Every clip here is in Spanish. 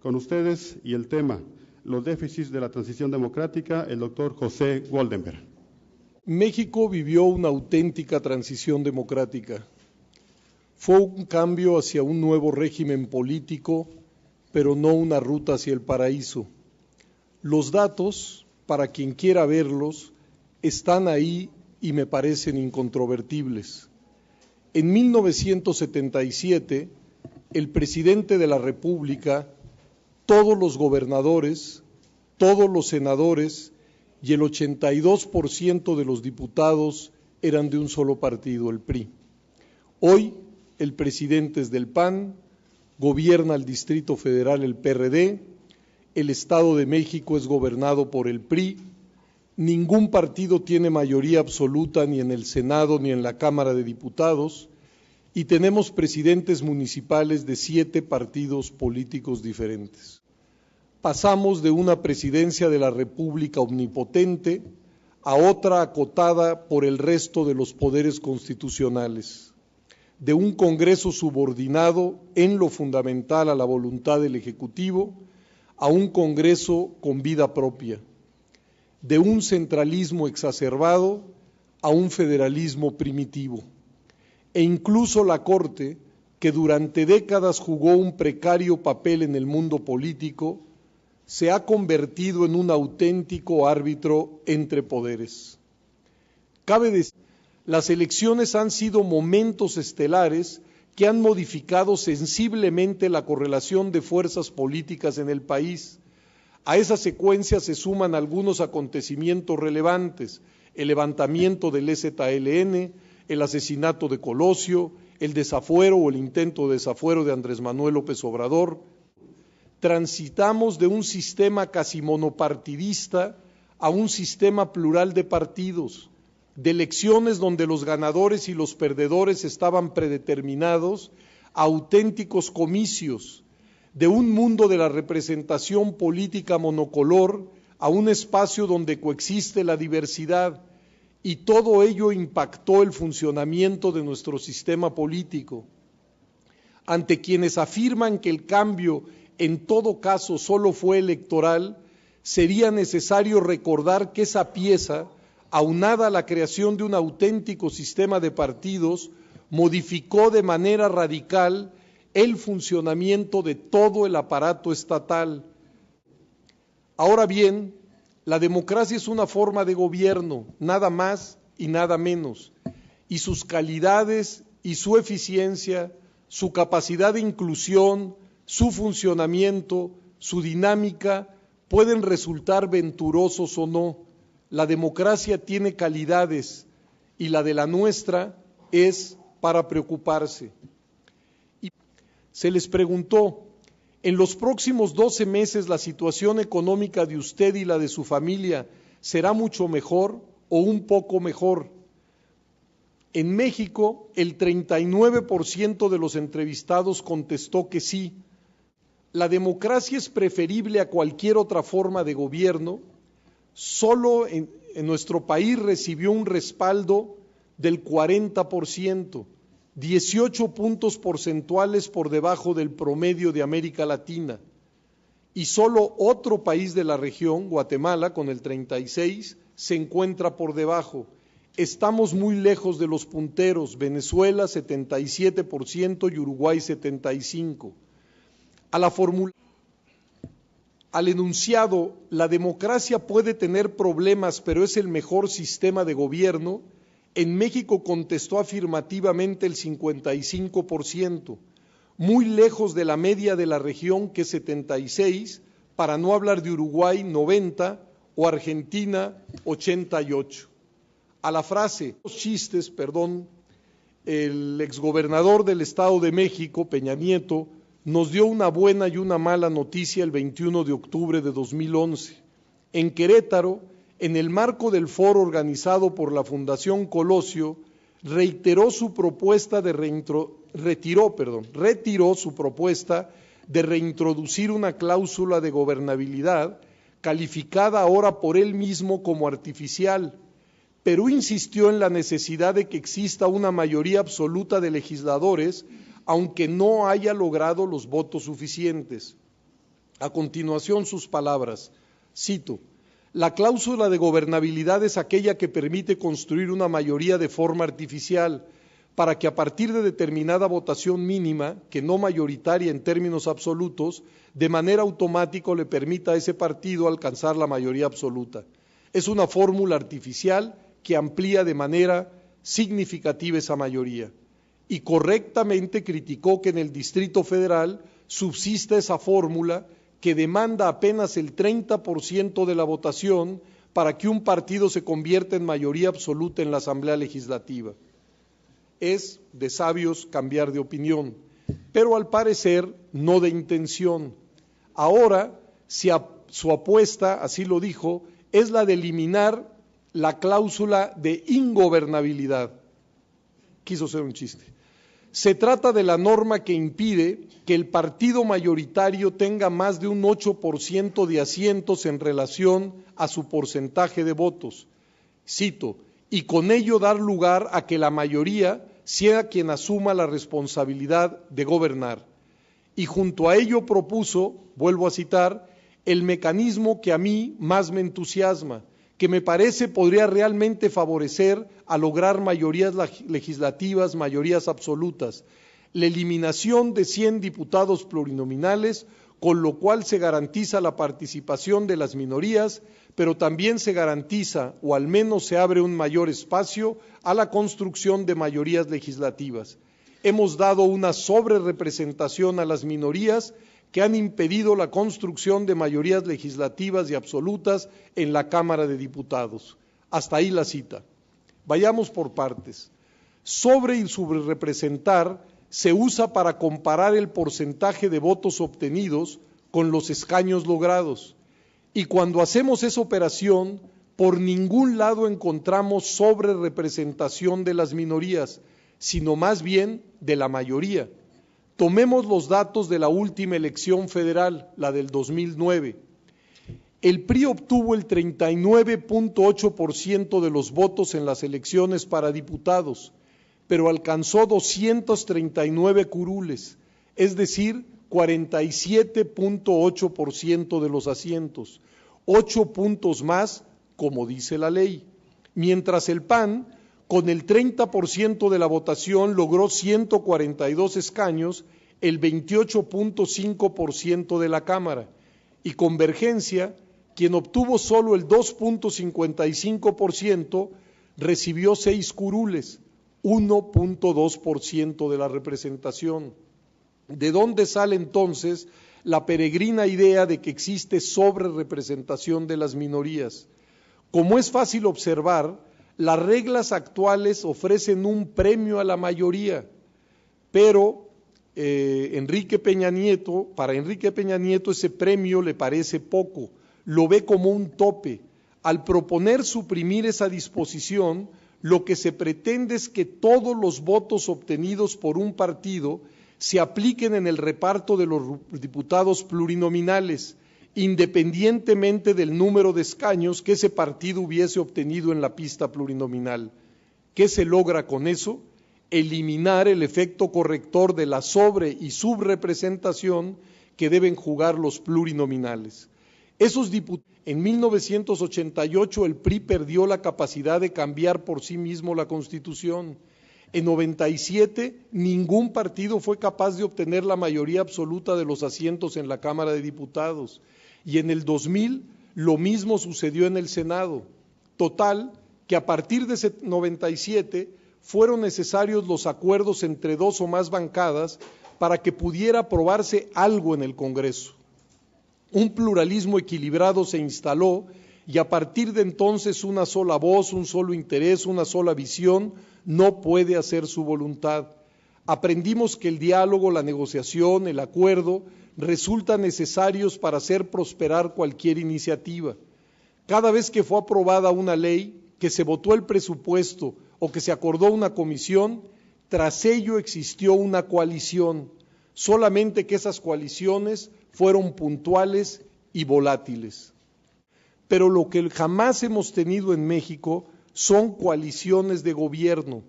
Con ustedes y el tema, los déficits de la transición democrática, el doctor José Goldenberg. México vivió una auténtica transición democrática. Fue un cambio hacia un nuevo régimen político, pero no una ruta hacia el paraíso. Los datos, para quien quiera verlos, están ahí y me parecen incontrovertibles. En 1977, el presidente de la República, todos los gobernadores, todos los senadores y el 82% de los diputados eran de un solo partido, el PRI. Hoy, el presidente es del PAN, gobierna el Distrito Federal el PRD, el Estado de México es gobernado por el PRI, ningún partido tiene mayoría absoluta ni en el Senado ni en la Cámara de Diputados, y tenemos presidentes municipales de 7 partidos políticos diferentes. Pasamos de una presidencia de la República omnipotente a otra acotada por el resto de los poderes constitucionales, de un Congreso subordinado en lo fundamental a la voluntad del Ejecutivo, a un Congreso con vida propia, de un centralismo exacerbado a un federalismo primitivo. E incluso la Corte, que durante décadas jugó un precario papel en el mundo político, se ha convertido en un auténtico árbitro entre poderes. Cabe decir, las elecciones han sido momentos estelares que han modificado sensiblemente la correlación de fuerzas políticas en el país. A esa secuencia se suman algunos acontecimientos relevantes: el levantamiento del EZLN, el asesinato de Colosio, el desafuero o el intento de desafuero de Andrés Manuel López Obrador. Transitamos de un sistema casi monopartidista a un sistema plural de partidos, de elecciones donde los ganadores y los perdedores estaban predeterminados, a auténticos comicios, de un mundo de la representación política monocolor a un espacio donde coexiste la diversidad, y todo ello impactó el funcionamiento de nuestro sistema político. Ante quienes afirman que el cambio en todo caso solo fue electoral, sería necesario recordar que esa pieza, aunada a la creación de un auténtico sistema de partidos, modificó de manera radical el funcionamiento de todo el aparato estatal. Ahora bien, la democracia es una forma de gobierno, nada más y nada menos, y sus calidades y su eficiencia, su capacidad de inclusión, su funcionamiento, su dinámica, pueden resultar venturosos o no. La democracia tiene calidades y la de la nuestra es para preocuparse. Y se les preguntó: ¿en los próximos 12 meses la situación económica de usted y la de su familia será mucho mejor o un poco mejor? En México, el 39% de los entrevistados contestó que sí. La democracia es preferible a cualquier otra forma de gobierno. Solo en nuestro país recibió un respaldo del 40%, 18 puntos porcentuales por debajo del promedio de América Latina. Y solo otro país de la región, Guatemala, con el 36%, se encuentra por debajo. Estamos muy lejos de los punteros, Venezuela 77% y Uruguay 75%. Al enunciado, la democracia puede tener problemas, pero es el mejor sistema de gobierno, en México contestó afirmativamente el 55%, muy lejos de la media de la región, que es 76%, para no hablar de Uruguay 90% o Argentina 88%. A la frase, el exgobernador del Estado de México, Peña Nieto, nos dio una buena y una mala noticia el 21 de octubre de 2011. En Querétaro, en el marco del foro organizado por la Fundación Colosio, retiró su propuesta de reintroducir una cláusula de gobernabilidad, calificada ahora por él mismo como artificial, pero insistió en la necesidad de que exista una mayoría absoluta de legisladores, aunque no haya logrado los votos suficientes. A continuación sus palabras, cito: la cláusula de gobernabilidad es aquella que permite construir una mayoría de forma artificial para que a partir de determinada votación mínima, que no mayoritaria en términos absolutos, de manera automática le permita a ese partido alcanzar la mayoría absoluta. Es una fórmula artificial que amplía de manera significativa esa mayoría. Y correctamente criticó que en el Distrito Federal subsista esa fórmula que demanda apenas el 30% de la votación para que un partido se convierta en mayoría absoluta en la Asamblea Legislativa. Es de sabios cambiar de opinión, pero al parecer no de intención. Ahora, su apuesta, así lo dijo, es la de eliminar la cláusula de ingobernabilidad. Quiso ser un chiste. Se trata de la norma que impide que el partido mayoritario tenga más de un 8% de asientos en relación a su porcentaje de votos. Cito: y con ello dar lugar a que la mayoría sea quien asuma la responsabilidad de gobernar. Y junto a ello propuso, vuelvo a citar, el mecanismo que a mí más me entusiasma, que me parece podría realmente favorecer a lograr mayorías legislativas, mayorías absolutas, la eliminación de 100 diputados plurinominales, con lo cual se garantiza la participación de las minorías, pero también se garantiza, o al menos se abre un mayor espacio a la construcción de mayorías legislativas. Hemos dado una sobrerepresentación a las minorías que han impedido la construcción de mayorías legislativas y absolutas en la Cámara de Diputados. Hasta ahí la cita. Vayamos por partes. Sobre y subrepresentar se usa para comparar el porcentaje de votos obtenidos con los escaños logrados. Y cuando hacemos esa operación, por ningún lado encontramos sobrerepresentación de las minorías, sino más bien de la mayoría. Tomemos los datos de la última elección federal, la del 2009. El PRI obtuvo el 39.8% de los votos en las elecciones para diputados, pero alcanzó 239 curules, es decir, 47.8% de los asientos, 8 puntos más, como dice la ley, mientras el PAN, con el 30% de la votación, logró 142 escaños, el 28.5% de la Cámara, y Convergencia, quien obtuvo solo el 2.55%, recibió 6 curules, 1.2% de la representación. ¿De dónde sale entonces la peregrina idea de que existe sobrerepresentación de las minorías? Como es fácil observar, las reglas actuales ofrecen un premio a la mayoría, pero para Enrique Peña Nieto ese premio le parece poco, lo ve como un tope. Al proponer suprimir esa disposición, lo que se pretende es que todos los votos obtenidos por un partido se apliquen en el reparto de los diputados plurinominales, independientemente del número de escaños que ese partido hubiese obtenido en la pista plurinominal. ¿Qué se logra con eso? Eliminar el efecto corrector de la sobre- y subrepresentación que deben jugar los plurinominales. En 1988 el PRI perdió la capacidad de cambiar por sí mismo la Constitución. En 97 ningún partido fue capaz de obtener la mayoría absoluta de los asientos en la Cámara de Diputados. Y en el 2000 lo mismo sucedió en el Senado. Total, que a partir de 97 fueron necesarios los acuerdos entre 2 o más bancadas para que pudiera aprobarse algo en el Congreso. Un pluralismo equilibrado se instaló y a partir de entonces una sola voz, un solo interés, una sola visión no puede hacer su voluntad. Aprendimos que el diálogo, la negociación, el acuerdo resultan necesarios para hacer prosperar cualquier iniciativa. Cada vez que fue aprobada una ley, que se votó el presupuesto o que se acordó una comisión, tras ello existió una coalición, solamente que esas coaliciones fueron puntuales y volátiles. Pero lo que jamás hemos tenido en México son coaliciones de gobierno,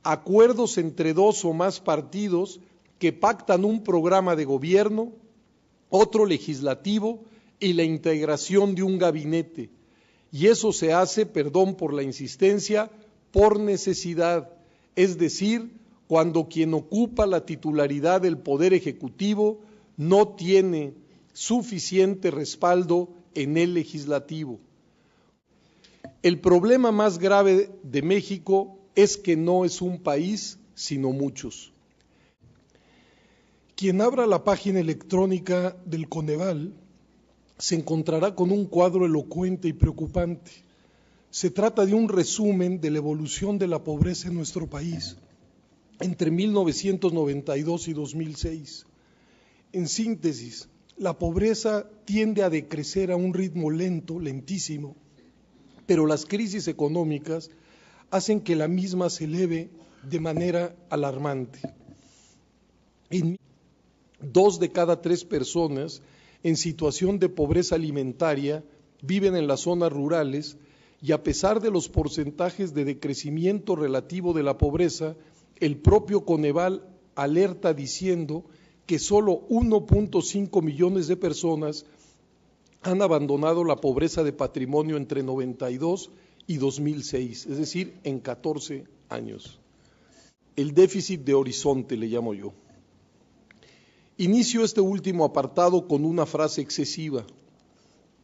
acuerdos entre 2 o más partidos que pactan un programa de gobierno otro legislativo y la integración de un gabinete. Y eso se hace, perdón por la insistencia, por necesidad, es decir, cuando quien ocupa la titularidad del Poder Ejecutivo no tiene suficiente respaldo en el legislativo. El problema más grave de México es que no es un país, sino muchos. Quien abra la página electrónica del Coneval se encontrará con un cuadro elocuente y preocupante. Se trata de un resumen de la evolución de la pobreza en nuestro país entre 1992 y 2006. En síntesis, la pobreza tiende a decrecer a un ritmo lento, lentísimo, pero las crisis económicas hacen que la misma se eleve de manera alarmante. 2 de cada 3 personas en situación de pobreza alimentaria viven en las zonas rurales y a pesar de los porcentajes de decrecimiento relativo de la pobreza, el propio Coneval alerta diciendo que solo 1.5 millones de personas han abandonado la pobreza de patrimonio entre 92 y 2006, es decir, en 14 años. El déficit de horizonte le llamo yo. Inicio este último apartado con una frase excesiva.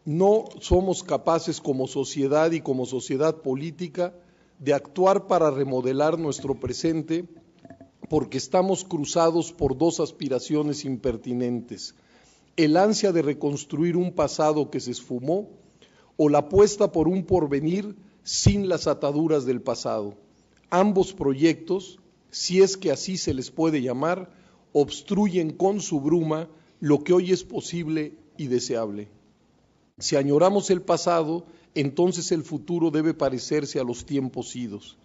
No somos capaces como sociedad y como sociedad política de actuar para remodelar nuestro presente porque estamos cruzados por 2 aspiraciones impertinentes: el ansia de reconstruir un pasado que se esfumó o la apuesta por un porvenir sin las ataduras del pasado. Ambos proyectos, si es que así se les puede llamar, obstruyen con su bruma lo que hoy es posible y deseable. Si añoramos el pasado, entonces el futuro debe parecerse a los tiempos idos.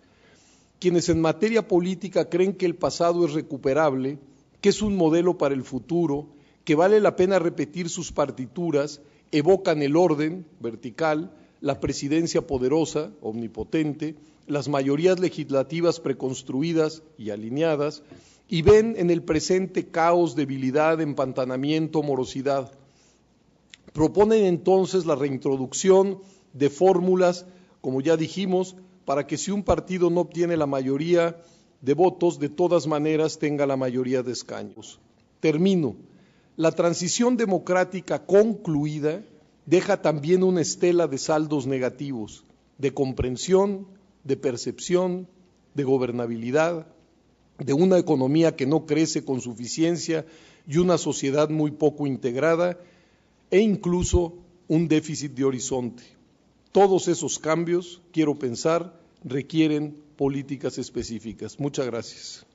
Quienes en materia política creen que el pasado es recuperable, que es un modelo para el futuro, que vale la pena repetir sus partituras, evocan el orden vertical, la presidencia poderosa, omnipotente, las mayorías legislativas preconstruidas y alineadas, y ven en el presente caos, debilidad, empantanamiento, morosidad. Proponen entonces la reintroducción de fórmulas, como ya dijimos, para que si un partido no obtiene la mayoría de votos, de todas maneras tenga la mayoría de escaños. Termino. La transición democrática concluida deja también una estela de saldos negativos, de comprensión, de percepción, de gobernabilidad, de una economía que no crece con suficiencia y una sociedad muy poco integrada, e incluso un déficit de horizonte. Todos esos cambios, quiero pensar, requieren políticas específicas. Muchas gracias.